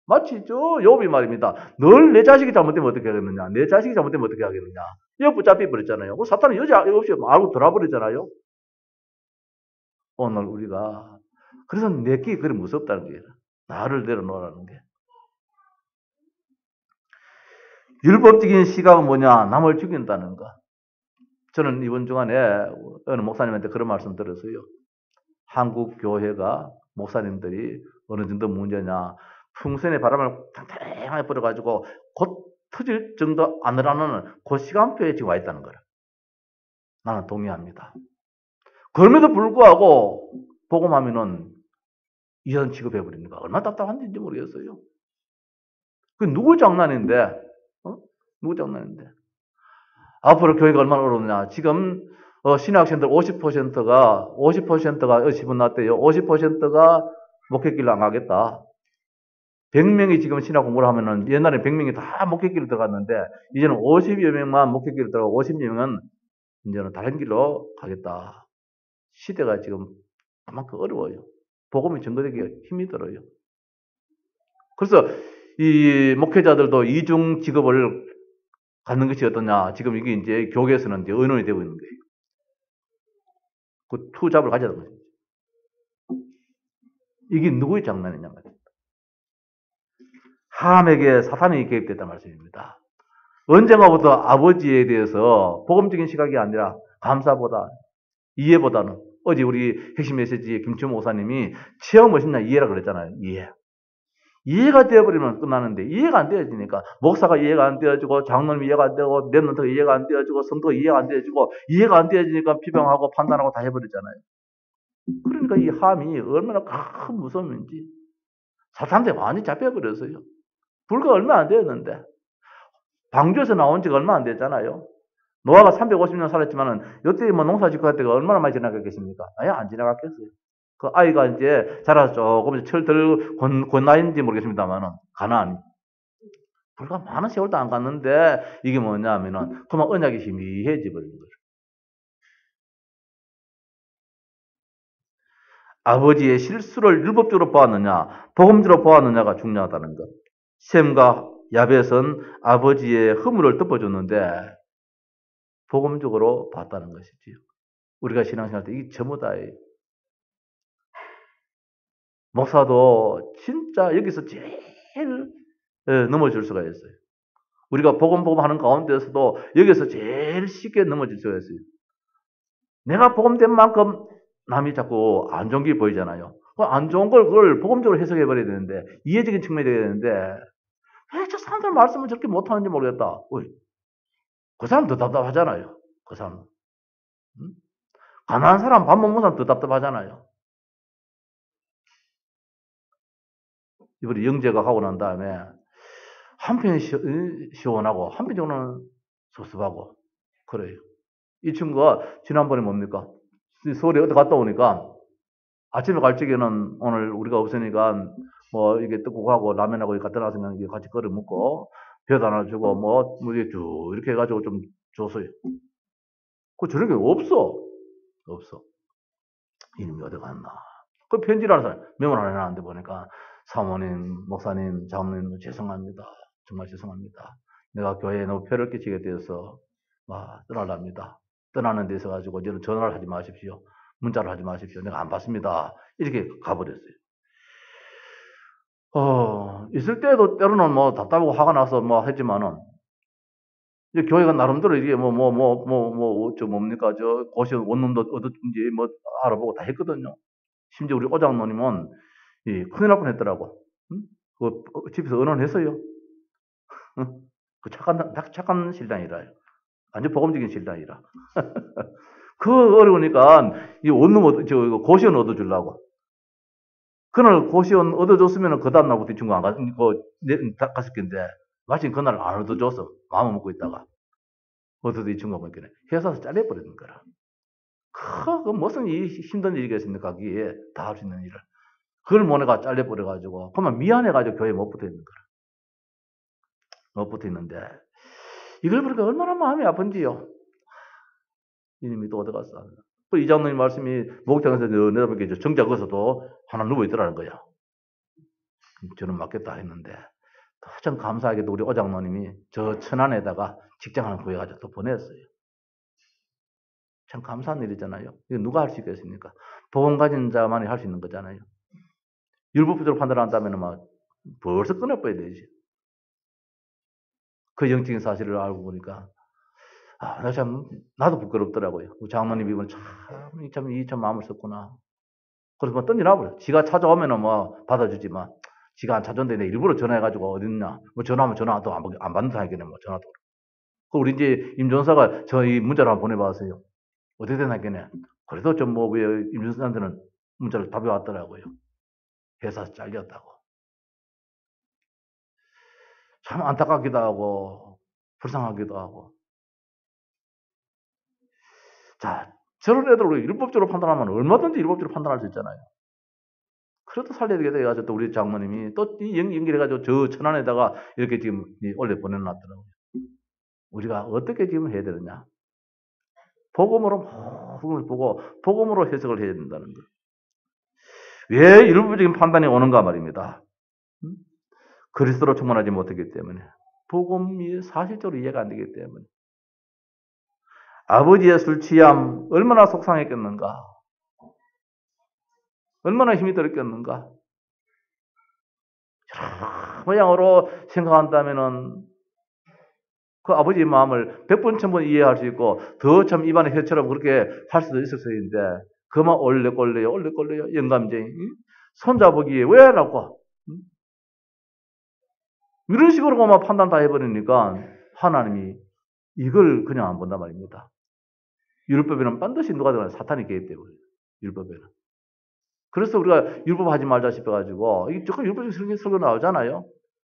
마치 욥이 말입니다. 늘 내 자식이 잘못되면 어떻게 하겠느냐. 내 자식이 잘못되면 어떻게 하겠느냐. 욥 붙잡혀 버렸잖아요. 사탄은 여지 없이 알고 돌아버렸잖아요. 오늘 우리가 그래서 내끼 그리 무섭다는 거예요. 나를 내려놓으라는 게. 율법적인 시각은 뭐냐? 남을 죽인다는 거. 저는 이번 주간에 어느 목사님한테 그런 말씀 들었어요. 한국 교회가 목사님들이 어느 정도 문제냐? 풍선의 바람을 탕탕하게 불어가지고 곧 터질 정도 안으라는 그 시간표에 지금 와 있다는 거라. 나는 동의합니다. 그럼에도 불구하고 복음하면은 이런 취급해버리는 거 얼마나 답답한지 모르겠어요. 그 누구 장난인데? 누구 장난인데? 앞으로 교회가 얼마나 어려우냐. 지금 신학생들 50%가 지분 났대요. 50%가 목회길로 안 가겠다. 100명이 지금 신학 공부를 하면은 옛날에 100명이 다 목회길로 들어갔는데 이제는 50여 명만 목회길로 들어가고 50여 명은 이제는 다른 길로 가겠다. 시대가 지금 그만큼 어려워요. 복음이 전거되기 힘이 들어요. 그래서 이 목회자들도 이중 직업을 갖는 것이 어떠냐. 지금 이게 이제 교계에서는 이제 의논이 되고 있는 거예요. 그 투잡을 가져야 되는 거죠. 이게 누구의 장난이냐 말이에요. 함에게 사탄이 개입됐단 말씀입니다. 언젠가부터 아버지에 대해서 복음적인 시각이 아니라 감사보다 이해보다는 어제 우리 핵심 메시지에 김치호 목사님이 체험 무엇이냐 이해라 그랬잖아요. 이해. 이해가 되어버리면 끝나는데 이해가 안 되어지니까 목사가 이해가 안 되어지고 장로님 이해가 안 되고 랩런트가 이해가 안 되어지고 성도가 이해가 안 되어지고 이해가 안 되어지니까 비방하고 판단하고 다 해버리잖아요. 그러니까 이 함이 얼마나 큰 무서움인지 사탄한테 많이 잡혀버렸어요. 불과 얼마 안 되었는데 방주에서 나온 지가 얼마 안 됐잖아요. 노아가 350년 살았지만은 이때 뭐 농사 짓고 할 때가 얼마나 많이 지나갔겠습니까? 아예 안 지나갔겠어요. 그 아이가 이제 자라서 조금 철들 곤나인지 모르겠습니다만은 가나안 불과 많은 세월도 안 갔는데 이게 뭐냐면은 그만 언약이 희미해져 버린 거죠. 아버지의 실수를 율법적으로 보았느냐, 복음적으로 보았느냐가 중요하다는 것. 셈과 야벳은 아버지의 허물을 덮어줬는데 복음적으로 봤다는 것이지요. 우리가 신앙생활 때 이게 전부 다예요. 목사도 진짜 여기서 제일 넘어질 수가 있어요. 우리가 복음 하는 가운데서도 여기서 제일 쉽게 넘어질 수가 있어요. 내가 복음된 만큼 남이 자꾸 안 좋은 게 보이잖아요. 안 좋은 걸 그걸 복음적으로 해석해 버려야 되는데 이해적인 측면이 돼야 되는데 왜 저 사람들 말씀을 저렇게 못하는지 모르겠다. 그 사람 더 답답하잖아요. 그 사람. 응? 가난한 사람 밥 못 먹는 사람 더 답답하잖아요. 이번에 영재가 가고 난 다음에 한편이 시원하고 한편적으로는 섭섭하고 그래요. 이 친구가 지난번에 뭡니까? 서울에 어디 갔다 오니까 아침에 갈 적에는 오늘 우리가 없으니까 뭐 이게 떡국하고 라면하고 갖다 놔서 그냥 같이 끓여 먹고 벼도 하나 주고 뭐 이렇게 쭉 이렇게 해가지고 좀 줬어요. 그 저런 게 없어. 없어. 이놈이 어디 갔나. 그 편지라는 사람 메모를 하나 해놨는데 보니까 사모님, 목사님, 장로님 죄송합니다. 정말 죄송합니다. 내가 교회에 너무 폐를 끼치게 되어서 떠나랍니다. 떠나는 데 있어 가지고 저는 전화를 하지 마십시오. 문자를 하지 마십시오. 내가 안 받습니다. 이렇게 가버렸어요. 있을 때도 때로는 뭐 답답하고 화가 나서 뭐 했지만은 이제 교회가 나름대로 이게 뭡니까 고시 원룸도 얻었든지 뭐 알아보고 다 했거든요. 심지어 우리 오장노님은 큰일 날 뻔했더라고. 응? 집에서 언언했어요. 응? 그 착한 신랑이라요. 완전 복음적인 신랑이라. 그 어려우니까 이 원룸 고시원 얻어주려고. 그날 고시원 얻어줬으면 그 다음날부터 이 친구 안 갔을 건데 마침 그날 안 얻어줘서 마음을 먹고 있다가 어디서 이 친구가 보니까 회사에서 잘려버리는 거라. 그 무슨 힘든 일이겠습니까? 거기에 다 할 수 있는 일을. 그걸 모네가 잘려버려가지고 그러면 미안해가지고 교회에 못 붙어 있는 거라. 못 붙어 있는데 이걸 보니까 얼마나 마음이 아픈지요. 이놈이 또 어디 갔어? 그 이장로님 말씀이 목욕탕에서 내다보니까 정작 거기서도 하나 누워있더라는 거야. 저는 맞겠다 했는데 참 감사하게도 우리 오장로님이 저 천안에다가 직장 하나 구해가지고 또 보냈어요. 참 감사한 일이잖아요. 이거 누가 할 수 있겠습니까? 복음 가진 자만이 할 수 있는 거잖아요. 율법적으로 판단한다면 막 벌써 끊어버려야 되지. 그 영적인 사실을 알고 보니까 나도 부끄럽더라고요. 장로님 이번 참 마음을 썼구나. 그래서 뭐 던져놔버려. 지가 찾아오면은 뭐 받아주지만 지가 안 찾아온데 내 일부러 전화해가지고 어딨냐. 뭐 전화하면 전화도 안 받는 사람이겠네. 뭐 전화도. 그 우리 이제 임전사가 이 문자를 한번 보내봤어요. 어떻게 되나겠네. 그래도 좀 왜 임전사한테는 문자를 답이 왔더라고요. 회사에서 잘렸다고. 참 안타깝기도 하고 불쌍하기도 하고. 자, 저런 애들 율법적으로 판단하면 얼마든지 율법적으로 판단할 수 있잖아요. 그래도 살려야 되겠다 해가지고 또 우리 장모님이 또 연결해가지고 저 천안에다가 이렇게 지금 올려 보내놨더라고요. 우리가 어떻게 지금 해야 되느냐? 복음으로 복음을 보고 복음으로 해석을 해야 된다는 거. 왜 율법적인 판단이 오는가 말입니다. 그리스도로 충만하지 못하기 때문에 복음이 사실적으로 이해가 안 되기 때문에 아버지의 술 취함 얼마나 속상했겠는가? 얼마나 힘이 들었겠는가? 모양으로 생각한다면은 그 아버지의 마음을 100번, 1000번 이해할 수 있고 더 참 입안에 혀처럼 그렇게 할 수도 있었어야인데 그만 올레꼴레요 영감쟁이 손자보기에 왜 라고 이런 식으로만 판단 다 해버리니까 하나님이 이걸 그냥 안 본단 말입니다. 율법에는 반드시 누가 들어가요? 사탄이 개입되고 율법에는. 그래서 우리가 율법 하지 말자 싶어가지고 이게 조금 율법적인 설교 나오잖아요.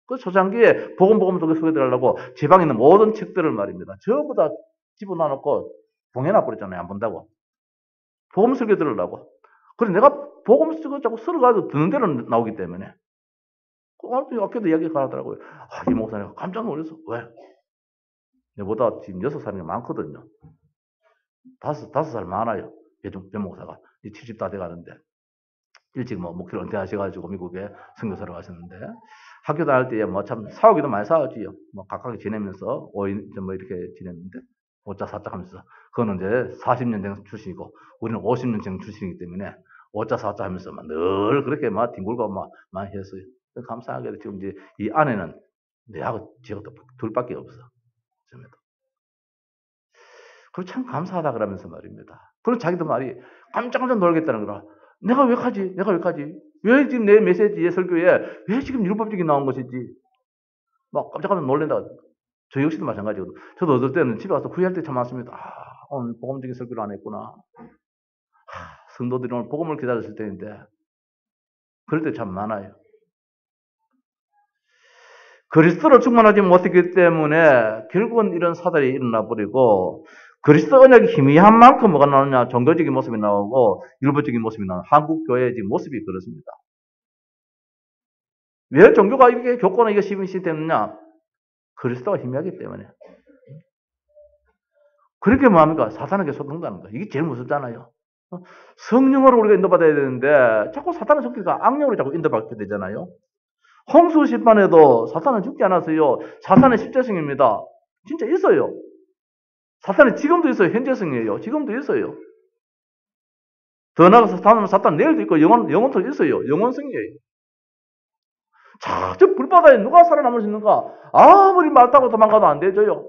그 초창기에 복음 속에 소개되려고 제 방에 있는 모든 책들을 말입니다. 전부 다 집어넣어놓고 봉해놔 버렸잖아요. 안 본다고. 복음 설교 들으려고. 그래 내가 복음 설교 자꾸 설어가지고 듣는 대로 나오기 때문에. 그 학교도 이야기가 하더라고요. 이 목사님 깜짝 놀랐어. 왜? 내보다 지금 6살이 많거든요. 5살 많아요. 변 목사가. 70 다 돼가는데. 일찍 목회를 은퇴하셔가지고 미국에 선교사로 가셨는데 학교 다닐 때 뭐 참 싸우기도 많이 싸웠지요. 각각 지내면서 이렇게 지냈는데 오짜 사짜 하면서 그거는 이제 40년생 출신이고 우리는 50년생 출신이기 때문에 오짜 사짜 하면서 늘 그렇게 뒹굴고 많이 했어요. 감사하게도 지금 이제 이 아내는 내하고 제가 또 둘밖에 없어. 그럼 참 감사하다 그러면서 말입니다. 그럼 자기도 말이 깜짝깜짝 놀겠다는 거라. 내가 왜 가지? 내가 왜 가지? 왜 지금 내 메시지에 설교에 왜 지금 율법적이 나온 것이지? 막 깜짝깜짝 놀란다. 저 역시도 마찬가지거든. 저도 어떨 때는 집에 와서 후회할 때 참 많습니다. 오늘 복음적인 설교를 안 했구나. 성도들이 오늘 복음을 기다렸을 때인데 그럴 때 참 많아요. 그리스도로 충만하지 못했기 때문에 결국은 이런 사달이 일어나 버리고 그리스도 언약이 희미한 만큼 뭐가 나오냐? 종교적인 모습이 나오고 율법적인 모습이 나오고 한국 교회의 지금 모습이 그렇습니다. 왜 종교가 이렇게 교권은 이게 시민시 되느냐? 그리스도가 희미하기 때문에. 그렇게 뭐합니까? 사탄에게 소통하는 거. 이게 제일 무섭잖아요. 성령으로 우리가 인도받아야 되는데 자꾸 사탄의 속기가 악령으로 자꾸 인도받게 되잖아요. 홍수 심판에도 사탄은 죽지 않았어요. 사탄의 십자성입니다. 진짜 있어요. 사탄은 지금도 있어요. 현재성이에요. 지금도 있어요. 더 나아가서 사탄은 내일도 있고 영원도 있어요. 영원성이에요. 자, 저 불바다에 누가 살아남을 수 있는가? 아무리 말 타고 도망가도 안 되죠요.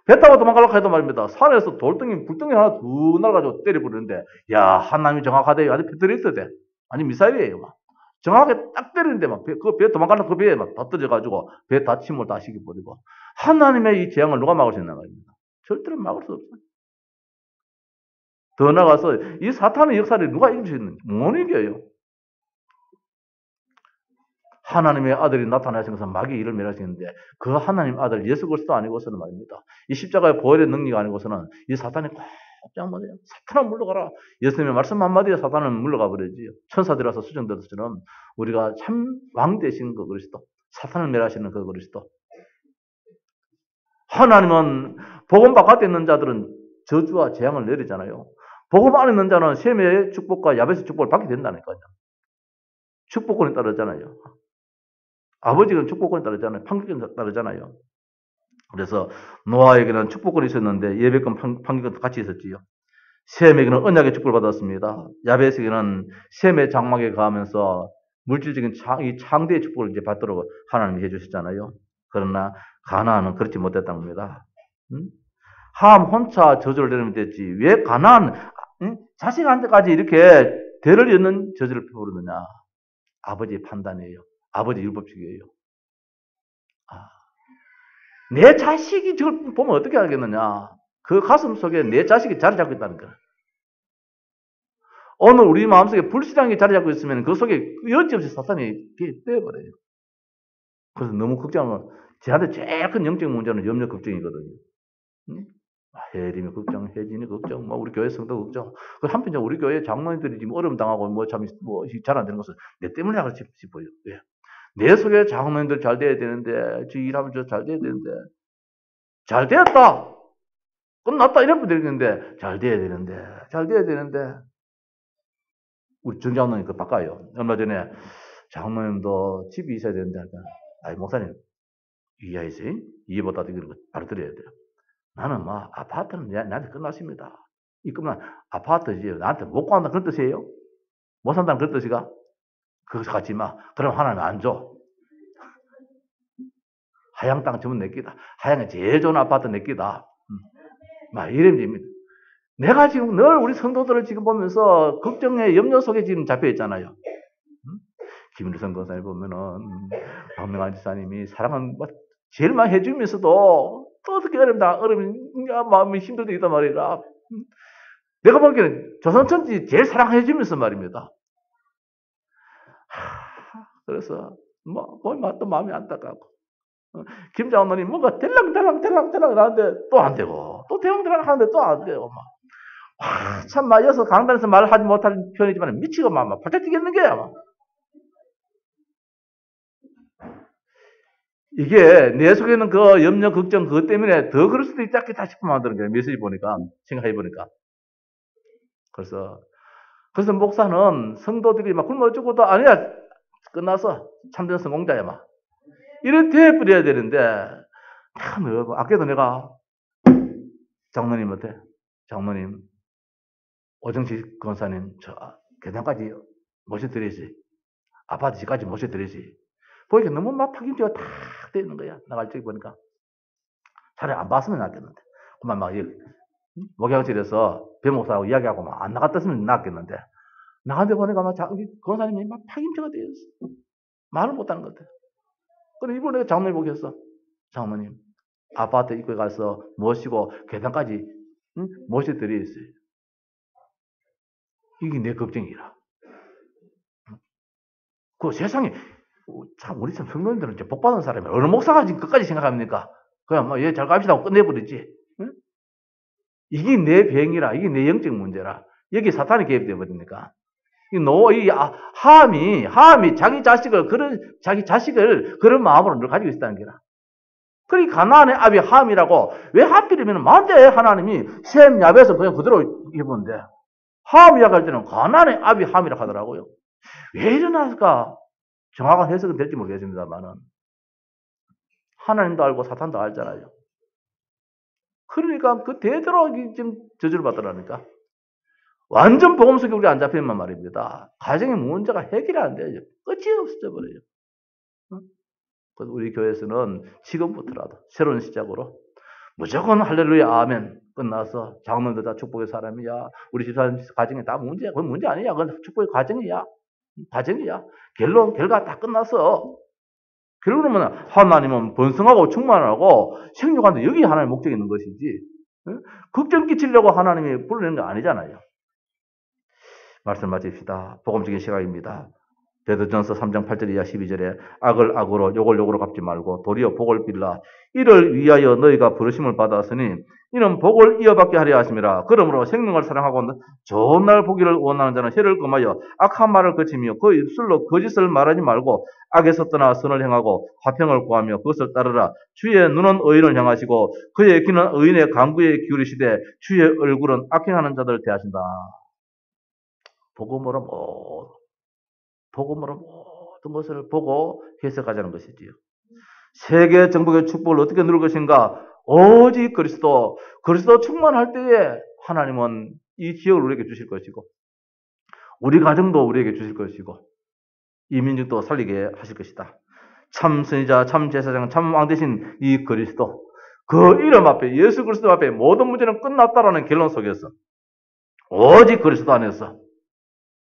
배 타고 도망가려고 해도 말입니다. 산에서 불덩이 하나 두 날가지고 때려부르는데, 야, 하나님이 정확하대. 아니, 배터리 있어야 돼. 아니, 미사일이에요, 막. 정확하게 딱 때리는데, 막, 그 배 도망가는 그 배에 막 다 떨어져가지고, 배 다 침을 다 시켜버리고. 하나님의 이 재앙을 누가 막을 수 있나 말입니다. 절대로 막을 수 없어요. 더 나아가서, 이 사탄의 역사를 누가 이길 수 있는지 못 이겨요. 하나님의 아들이 나타나신 것은 마귀의 일을 멸하시는데 그 하나님 아들 예수 그리스도 아니고서는 말입니다. 이 십자가의 보혈의 능력이 아니고서는 이 사탄이 꽉 뭐냐? 사탄아 물러가라. 예수님의 말씀 한마디에 사탄은 물러가 버리지요. 천사들이 와서 수정된 것처럼 우리가 참 왕 되신 그 그리스도, 사탄을 멸하시는 그 그리스도. 하나님은 복음 바깥에 있는 자들은 저주와 재앙을 내리잖아요. 복음 안에 있는 자는 셈의 축복과 야벳의 축복을 받게 된다니까요. 축복권이 따르잖아요. 아버지는 축복권이 따르잖아요. 판결권이 따르잖아요. 그래서 노아에게는 축복권이 있었는데 예배권, 판결권도 같이 있었지요. 셈에게는 언약의 축복을 받았습니다. 야벳에게는 셈의 장막에 가면서 물질적인 이 창대의 축복을 이제 받도록 하나님이 해주셨잖아요. 그러나 가나안은 그렇지 못했다는 겁니다. 함 혼자 저주를 내리면 됐지. 왜 가나안 자식한테까지 이렇게 대를 잇는 저주를 펴부르느냐? 아버지의 판단이에요. 아버지 율법칙이에요. 내 자식이 저걸 보면 어떻게 하겠느냐? 그 가슴 속에 내 자식이 자리 잡고 있다는 거야. 오늘 우리 마음속에 불신앙이 자리 잡고 있으면 그 속에 여지없이 사탄이 떼어버려요. 그래서 너무 걱정을, 저한테 제일 큰 영적 문제는 염려 걱정이거든요. 혜림이 걱정, 혜진이 걱정, 우리 교회 성도 걱정. 그 한편적으로 우리 교회 장로님들이 지금 어려움 당하고 잘 안 되는 것은 내 때문에 하고 싶어요. 왜? 내 속에 장로님들 잘 돼야 되는데, 저 일하면 저 잘 돼야 되는데, 잘 되었다! 끝났다! 이러면 되겠는데, 잘 돼야 되는데, 우리 정장로님 그 바꿔요. 얼마 전에 장로님도 집이 있어야 되는데, 아이, 목사님, 이해하세요? 이해보다도 이런 거 바로 드려야 돼요. 나는 아파트는 나한테 끝났습니다. 이 끝난 아파트지, 나한테 못 구한다 그런 뜻이에요? 못 산다는 그런 뜻이가? 그거 갖지 마. 그럼 하나님 안 줘. 하양 땅 전부 내 끼다. 하양에 제일 좋은 아파트 내 끼다. 이름입니다. 내가 지금 늘 우리 성도들을 지금 보면서 걱정의 염려 속에 지금 잡혀 있잖아요. 김일성 권사님 보면은 박명환 지사님이 사랑은 제일 많이 해주면서도 또 어떻게 어려움이 마음이 힘들 때 있단 말이라. 내가 보기에는 조선천지 제일 사랑해주면서 말입니다. 그래서 보면 또 마음이 안타깝고. 김장로님 뭔가 델랑델랑 하는데 또 안 되고 또 델랑델랑 하는데 또 안 되고 참 여기서 강단에서 말을 하지 못하는 편이지만 미치고 막 발짝 뛰겠는 게야. 이게 내 속에는 그 염려 걱정 그것 때문에 더 그럴 수도 있겠다 싶어 만드는 거예요. 메시지 보니까 생각해 보니까. 그래서 목사는 성도들이 막 굶어 죽어도 아니야 끝나서 참된 성공자야 막. 이렇게 뿌려야 되는데, 참, 아껴도 내가, 장로님, 오정식 권사님, 저, 계단까지 모셔드리지. 아파트 집까지 모셔드리지. 보니까 너무 막 파김치가 탁 돼 있는 거야. 나갈 적에 보니까. 차라리 안 봤으면 낫겠는데. 그만 목욕실에서 배목사하고 이야기하고 안 나갔다 으면 낫겠는데. 나한테 보니까 막 권사님이 막 파김치가 되어 있어. 말을 못하는 것 같아. 그래, 이번에 장모님 보겠어. 장모님, 아파트 입구에 가서 모시고 계단까지 모셔드려 있어요. 이게 내 걱정이라. 그 세상에, 참, 우리 참 성도님들은 이제 복받은 사람이 어느 목사가 지금 끝까지 생각합니까? 그냥 뭐, 잘 갑시다 하고 끝내버리지. 응? 이게 내 병이라, 이게 내 영적 문제라. 여기 사탄이 개입되어 버리니까. 하함이 자기 자식을 그런 마음으로 늘 가지고 있다는 게라. 그리 가나안의 아비 함이라고 왜 하필이면 만데 하나님이 셈 야베에서 그냥 그대로 해보는데 함 이야기할 때는 가나안의 아비 함이라고 하더라고요. 왜 이러나까 정확한 해석은 될지 모르겠습니다만은 하나님도 알고 사탄도 알잖아요. 그러니까 그 대대로 지금 저주를 받더라니까. 완전 복음 속에 우리 안 잡히면 말입니다. 가정의 문제가 해결이 안 돼요. 끝이 없어져 버려요. 그래서 우리 교회에서는 지금부터라도 새로운 시작으로 무조건 할렐루야 아멘 끝나서 장로들 다 축복의 사람이야. 우리 집사님 가정에 다 문제야. 그건 문제 아니야. 그건 축복의 과정이야. 결과 다 끝났어. 결론은 하나님은 번성하고 충만하고 생육하는데 여기 하나님의 목적이 있는 것이지. 걱정 끼치려고 하나님이 불러내는 거 아니잖아요. 말씀 마칩시다. 복음적인 시각입니다. 베드전서 3장 8절 이하 12절에 악을 악으로 욕을 욕으로 갚지 말고 도리어 복을 빌라. 이를 위하여 너희가 부르심을 받았으니 이는 복을 이어받게 하려 하심이라. 그러므로 생명을 사랑하고 좋은 날 보기를 원하는 자는 혀를 금하여 악한 말을 거치며 그 입술로 거짓을 말하지 말고 악에서 떠나 선을 행하고 화평을 구하며 그것을 따르라. 주의 눈은 의인을 향하시고 그의 귀는 의인의 간구에 기울이시되 주의 얼굴은 악행하는 자들을 대하신다. 복음으로 모든 것을 보고 해석하자는 것이지요. 세계 정복의 축복을 어떻게 누릴 것인가? 오직 그리스도 충만할 때에 하나님은 이 지역을 우리에게 주실 것이고 우리 가정도 우리에게 주실 것이고 이 민족도 살리게 하실 것이다. 참 선지자, 참 제사장, 참 왕 되신 이 그리스도 그 이름 앞에 예수 그리스도 앞에 모든 문제는 끝났다라는 결론 속에서 오직 그리스도 안에서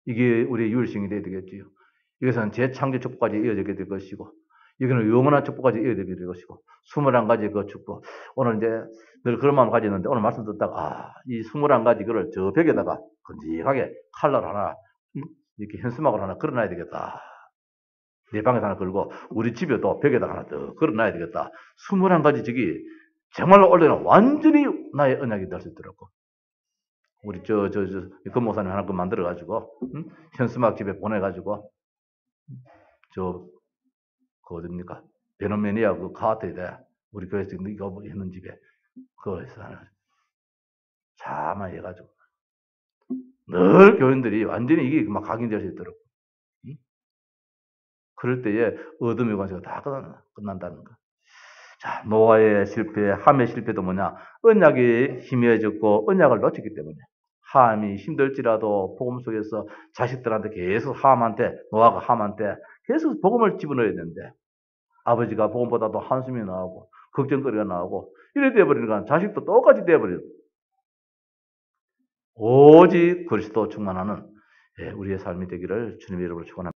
이게 우리의 유일성이 되어야 되겠지요. 이것은 재창조 축복까지 이어지게 될 것이고 여기는 영원한 축복까지 이어지게 될 것이고 21가지 그 축복. 오늘 이제 늘 그런 마음을 가지는데 오늘 말씀 듣다가 이 21가지 그를 저 벽에다가 건직하게 칼날 하나 이렇게 현수막을 하나 걸어놔야 되겠다. 내 방에서 하나 걸고 우리 집에도 벽에다가 하나 더 걸어놔야 되겠다. 21가지 저기 정말로 올해는 완전히 나의 언약이 될 수 있더라고. 우리 그 목사님 하나 그 만들어가지고 현수막 집에 보내가지고 그 어딥니까? 베노메니아 그 카트에다 우리 교회에서 이거 했는 집에 그거에서 하나 자만 해가지고 늘 교인들이 완전히 이게 막 각인될 수 있도록 그럴 때에 어둠의 관계가 다 끝난다는 거. 자, 노아의 실패, 함의 실패도 뭐냐? 언약이 희미해졌고 언약을 놓쳤기 때문에 함이 힘들지라도 복음 속에서 자식들한테 계속 노아가 함한테 계속 복음을 집어넣어야 되는데 아버지가 복음보다도 한숨이 나오고 걱정거리가 나오고 이래 되어버리니까 자식도 똑같이 되어버려요. 오직 그리스도 충만하는 우리의 삶이 되기를 주님의 이름으로 축원합니다.